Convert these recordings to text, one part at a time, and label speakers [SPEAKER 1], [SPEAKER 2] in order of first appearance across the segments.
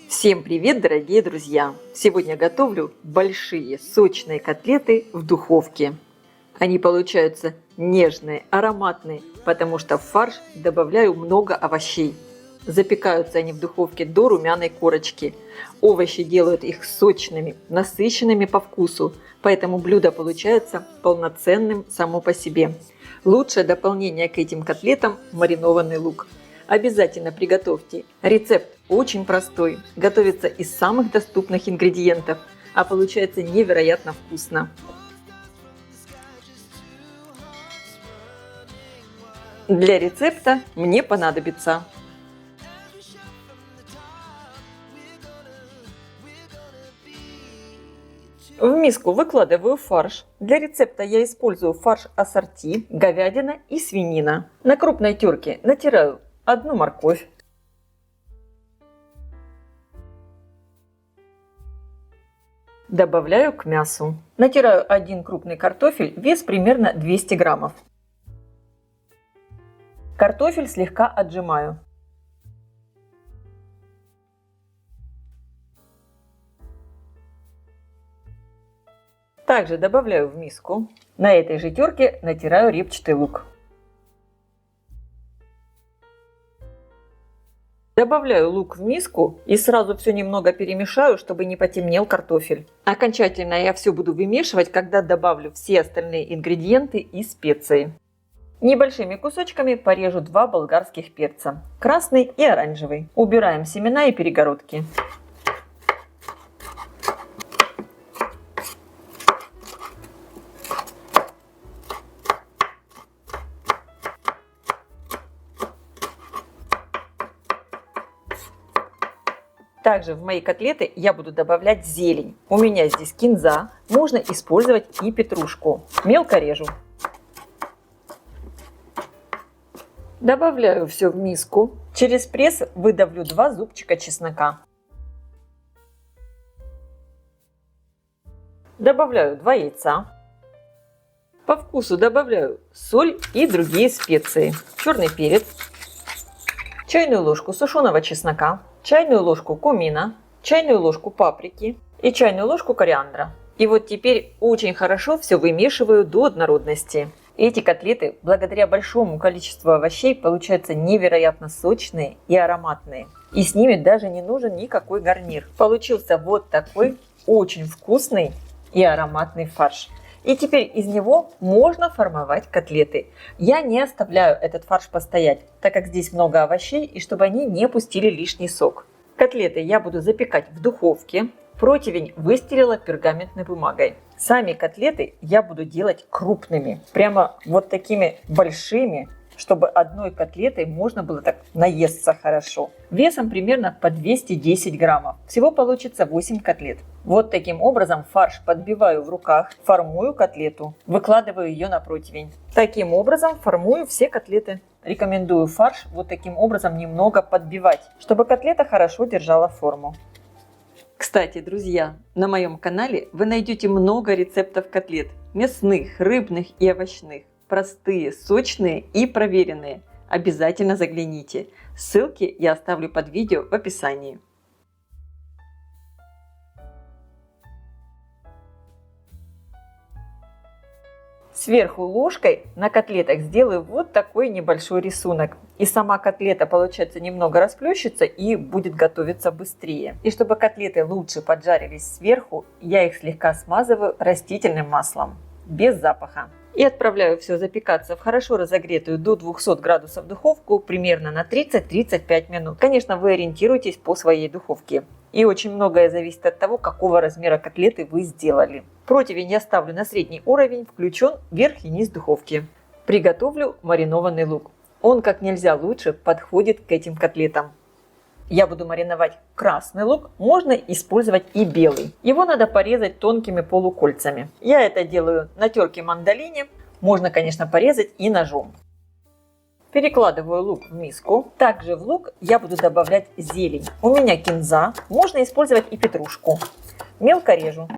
[SPEAKER 1] Всем привет, дорогие друзья! Сегодня готовлю большие сочные котлеты в духовке. Они получаются нежные, ароматные, потому что в фарш добавляю много овощей. Запекаются они в духовке до румяной корочки. Овощи делают их сочными, насыщенными по вкусу, поэтому блюдо получается полноценным само по себе. Лучшее дополнение к этим котлетам – маринованный лук. Обязательно приготовьте. Рецепт очень простой, готовится из самых доступных ингредиентов, а получается невероятно вкусно. Для рецепта мне понадобится в миску выкладываю фарш. Для рецепта я использую фарш ассорти, говядина и свинина. На крупной терке натираю одну морковь. Добавляю к мясу. Натираю один крупный картофель, вес примерно 200 граммов. Картофель слегка отжимаю. Также добавляю в миску. На этой же терке натираю репчатый лук. Добавляю лук в миску и сразу все немного перемешаю, чтобы не потемнел картофель. Окончательно я все буду вымешивать, когда добавлю все остальные ингредиенты и специи. Небольшими кусочками порежу 2 болгарских перца, красный и оранжевый. Убираем семена и перегородки. Также в мои котлеты я буду добавлять зелень. У меня здесь кинза, можно использовать и петрушку. Мелко режу. Добавляю все в миску. Через пресс выдавлю 2 зубчика чеснока. Добавляю 2 яйца. По вкусу добавляю соль и другие специи. Черный перец, чайную ложку сушеного чеснока, чайную ложку кумина, чайную ложку паприки и чайную ложку кориандра. И вот теперь очень хорошо все вымешиваю до однородности. Эти котлеты, благодаря большому количеству овощей, получаются невероятно сочные и ароматные. И с ними даже не нужен никакой гарнир. Получился вот такой очень вкусный и ароматный фарш. И теперь из него можно формовать котлеты. Я не оставляю этот фарш постоять, так как здесь много овощей и чтобы они не пустили лишний сок. Котлеты я буду запекать в духовке. Противень выстелила пергаментной бумагой. Сами котлеты я буду делать крупными, прямо вот такими большими, чтобы одной котлетой можно было так наесться хорошо. Весом примерно по 210 граммов. Всего получится 8 котлет. Вот таким образом фарш подбиваю в руках, формую котлету, выкладываю ее на противень. Таким образом формую все котлеты. Рекомендую фарш вот таким образом немного подбивать, чтобы котлета хорошо держала форму. Кстати, друзья, на моем канале вы найдете много рецептов котлет. Мясных, рыбных и овощных. Простые, сочные и проверенные. Обязательно загляните. Ссылки я оставлю под видео в описании. Сверху ложкой на котлетах сделаю вот такой небольшой рисунок. И сама котлета, получается, немного расплющится и будет готовиться быстрее. И чтобы котлеты лучше поджарились сверху, я их слегка смазываю растительным маслом, без запаха. И отправляю все запекаться в хорошо разогретую до 200 градусов духовку примерно на 30-35 минут. Конечно, вы ориентируйтесь по своей духовке. И очень многое зависит от того, какого размера котлеты вы сделали. Противень я ставлю на средний уровень, включен верх и низ духовки. Приготовлю маринованный лук. Он как нельзя лучше подходит к этим котлетам. Я буду мариновать красный лук, можно использовать и белый. Его надо порезать тонкими полукольцами. Я это делаю на терке мандолине, можно, конечно, порезать и ножом. Перекладываю лук в миску. Также в лук я буду добавлять зелень. У меня кинза, можно использовать и петрушку. Мелко режу.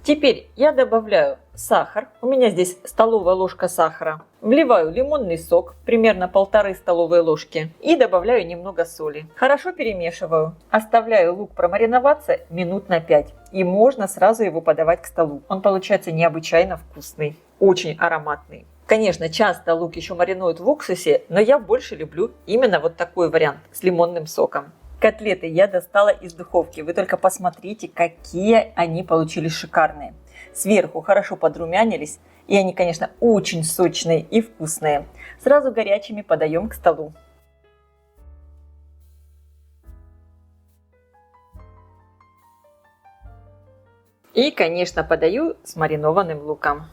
[SPEAKER 1] Теперь я добавляю сахар. У меня здесь столовая ложка сахара. Вливаю лимонный сок, примерно 1,5 столовые ложки. И добавляю немного соли. Хорошо перемешиваю. Оставляю лук промариноваться минут на 5. И можно сразу его подавать к столу. Он получается необычайно вкусный. Очень ароматный. Конечно, часто лук еще маринуют в уксусе, но я больше люблю именно вот такой вариант с лимонным соком. Котлеты я достала из духовки. Вы только посмотрите, какие они получились шикарные. Сверху хорошо подрумянились. И они, конечно, очень сочные и вкусные. Сразу горячими подаем к столу. И, конечно, подаю с маринованным луком.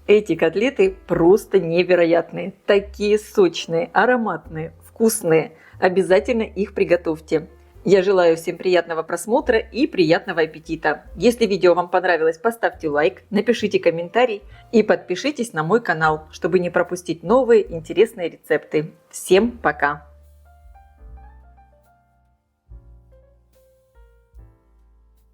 [SPEAKER 1] Эти котлеты просто невероятные. Такие сочные, ароматные, вкусные. Обязательно их приготовьте. Я желаю всем приятного просмотра и приятного аппетита. Если видео вам понравилось, поставьте лайк, напишите комментарий и подпишитесь на мой канал, чтобы не пропустить новые интересные рецепты. Всем пока!